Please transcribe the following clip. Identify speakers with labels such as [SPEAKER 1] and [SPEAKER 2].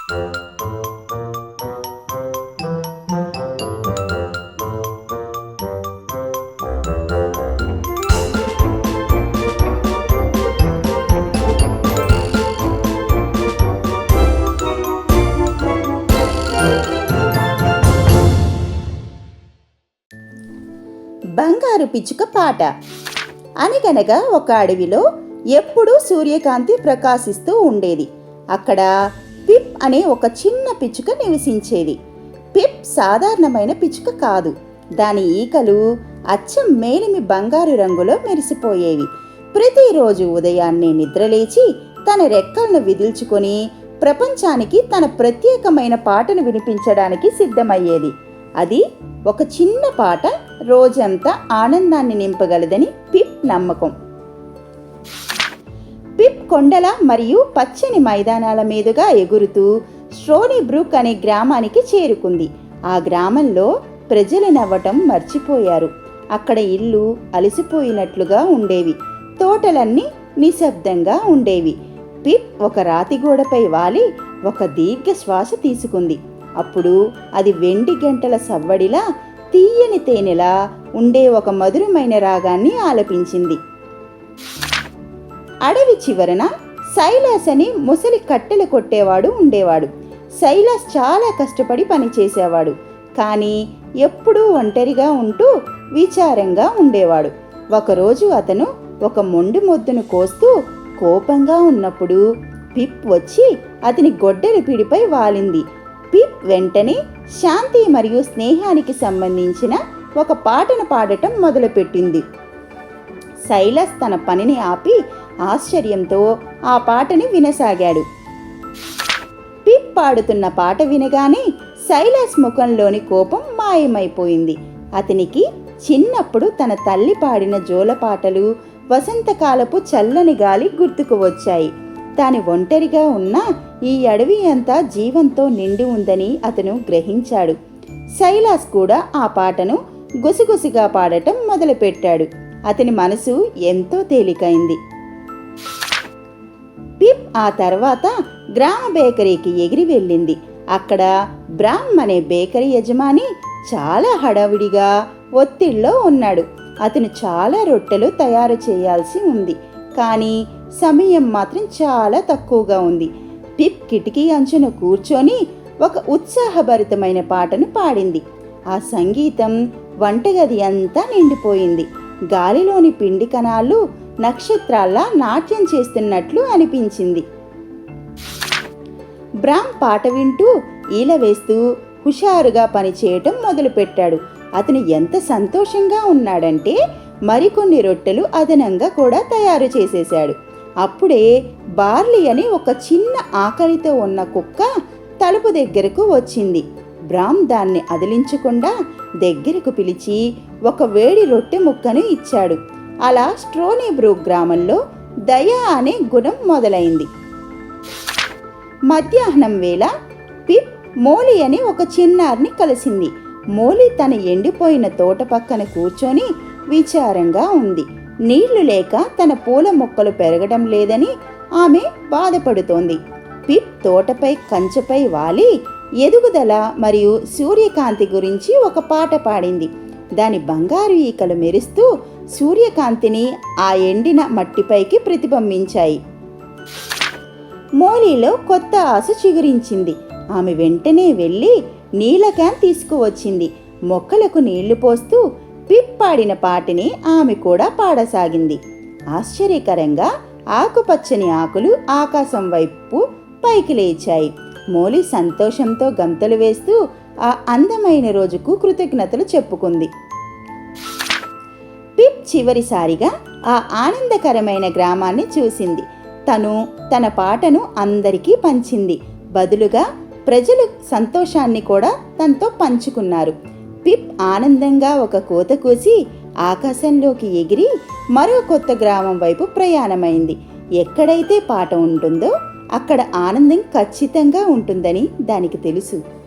[SPEAKER 1] బంగారు పిచ్చుక పాట. అనగనగా ఒక అడవిలో ఎప్పుడూ సూర్యకాంతి ప్రకాశిస్తూ ఉండేది. అక్కడ పిప్ అనే ఒక చిన్న పిచ్చుక నివసించేది. పిప్ సాధారణమైన పిచ్చుక కాదు. దాని ఈకలు అచ్చం మేలిమి బంగారు రంగులో మెరిసిపోయేవి. ప్రతిరోజు ఉదయాన్నే నిద్రలేచి తన రెక్కలను విదిల్చుకొని ప్రపంచానికి తన ప్రత్యేకమైన పాటను వినిపించడానికి సిద్ధమయ్యేది. అది ఒక చిన్న పాట రోజంతా ఆనందాన్ని నింపగలదని పిప్ నమ్మకం. పిప్ కొండల మరియు పచ్చని మైదానాల మీదుగా ఎగురుతూ స్టోనీ బ్రూక్ అనే గ్రామానికి చేరుకుంది. ఆ గ్రామంలో ప్రజలు నవ్వటం మర్చిపోయారు. అక్కడ ఇల్లు అలసిపోయినట్లుగా ఉండేవి. తోటలన్నీ నిశ్శబ్దంగా ఉండేవి. పిప్ ఒక రాతిగోడపై వాలి ఒక దీర్ఘ శ్వాస తీసుకుంది. అప్పుడు అది వెండి గంటల సవ్వడిలా, తీయని తేనెలా ఉండే ఒక మధురమైన రాగాన్ని ఆలపించింది. అడవి చివరన సైలాస్ అని ముసలి కట్టెలు కొట్టేవాడు ఉండేవాడు. సైలాస్ చాలా కష్టపడి పనిచేసేవాడు. కానీ ఎప్పుడూ ఒంటరిగా ఉంటూ విచారంగా ఉండేవాడు. ఒకరోజు అతను ఒక మొండి మొద్దును కోస్తూ కోపంగా ఉన్నప్పుడు పిప్ వచ్చి అతని గొడ్డలి పిడిపై వాలింది. పిప్ వెంటనే శాంతి మరియు స్నేహానికి సంబంధించిన ఒక పాటను పాడటం మొదలుపెట్టింది. సైలాస్ తన పనిని ఆపి ఆశ్చర్యంతో ఆ పాటని వినసాగాడు. పిప్ పాడుతున్న పాట వినగానే సైలాస్ ముఖంలోని కోపం మాయమైపోయింది. అతనికి చిన్నప్పుడు తన తల్లి పాడిన జోలపాటలు, వసంతకాలపు చల్లని గాలి గుర్తుకు వచ్చాయి. తాను ఒంటరిగా ఉన్న ఈ అడవి అంతా జీవంతో నిండి ఉందని అతను గ్రహించాడు. సైలాస్ కూడా ఆ పాటను గుసగుసగా పాడటం మొదలుపెట్టాడు. అతని మనసు ఎంతో తేలికైంది. పిప్ ఆ తర్వాత గ్రామ బేకరీకి ఎగిరి వెళ్ళింది. అక్కడ బ్రామ్ అనే బేకరీ యజమాని చాలా హడావిడిగా ఒత్తిడిలో ఉన్నాడు. అతను చాలా రొట్టెలు తయారు చేయాల్సి ఉంది. కానీ సమయం మాత్రం చాలా తక్కువగా ఉంది. పిప్ కిటికీ అంచున కూర్చొని ఒక ఉత్సాహభరితమైన పాటను పాడింది. ఆ సంగీతం వంటగది అంతా నిండిపోయింది. గాలిలోని పిండి కణాలు నక్షత్రాల్లా నాట్యం చేస్తున్నట్లు అనిపించింది. బ్రామ్ పాట వింటూ ఈల వేస్తూ హుషారుగా పనిచేయటం మొదలుపెట్టాడు. అతను ఎంత సంతోషంగా ఉన్నాడంటే మరికొన్ని రొట్టెలు అదనంగా కూడా తయారు చేసేశాడు. అప్పుడే బార్లీ అని ఒక చిన్న ఆకలితో ఉన్న కుక్క తలుపు దగ్గరకు వచ్చింది. బ్రామ్ దాన్ని అదిలించకుండా దగ్గరకు పిలిచి ఒక వేడి రొట్టె ముక్కను ఇచ్చాడు. అలా స్టోనీ బ్రూక్ గ్రామంలో దయ అనే గుణం మొదలైంది. మధ్యాహ్నం వేళ పిప్ మోలీ అని ఒక చిన్నారిని కలిసింది. మోలీ తన ఎండిపోయిన తోట పక్కన కూర్చొని విచారంగా ఉంది. నీళ్లు లేక తన పూల మొక్కలు పెరగడం లేదని ఆమె బాధపడుతోంది. పిప్ తోటపై కంచెపై వాలి ఎదుగుదల మరియు సూర్యకాంతి గురించి ఒక పాట పాడింది. దాని బంగారు ఈకలు మెరుస్తూ సూర్యకాంతిని ఆ ఎండిన మట్టిపైకి ప్రతిబింబించాయి. మోలీలో కొత్త ఆశ చిగురించింది. ఆమె వెంటనే వెళ్ళి నీళ్ల క్యాన్ తీసుకువచ్చింది. మొక్కలకు నీళ్లు పోస్తూ పిప్ పాడిన పాటని ఆమె కూడా పాడసాగింది. ఆశ్చర్యకరంగా ఆకుపచ్చని ఆకులు ఆకాశం వైపు పైకి లేచాయి. మోలీ సంతోషంతో గంతులు వేస్తూ ఆ అందమైన రోజుకు కృతజ్ఞతలు చెప్పుకుంది. పిప్ చివరిసారిగా ఆ ఆనందకరమైన గ్రామాన్ని చూసింది. తను తన పాటను అందరికీ పంచింది. బదులుగా ప్రజలు సంతోషాన్ని కూడా తనతో పంచుకున్నారు. పిప్ ఆనందంగా ఒక కూత కూసి ఆకాశంలోకి ఎగిరి మరో కొత్త గ్రామం వైపు ప్రయాణమైంది. ఎక్కడైతే పాట ఉంటుందో అక్కడ ఆనందం ఖచ్చితంగా ఉంటుందని దానికి తెలుసు.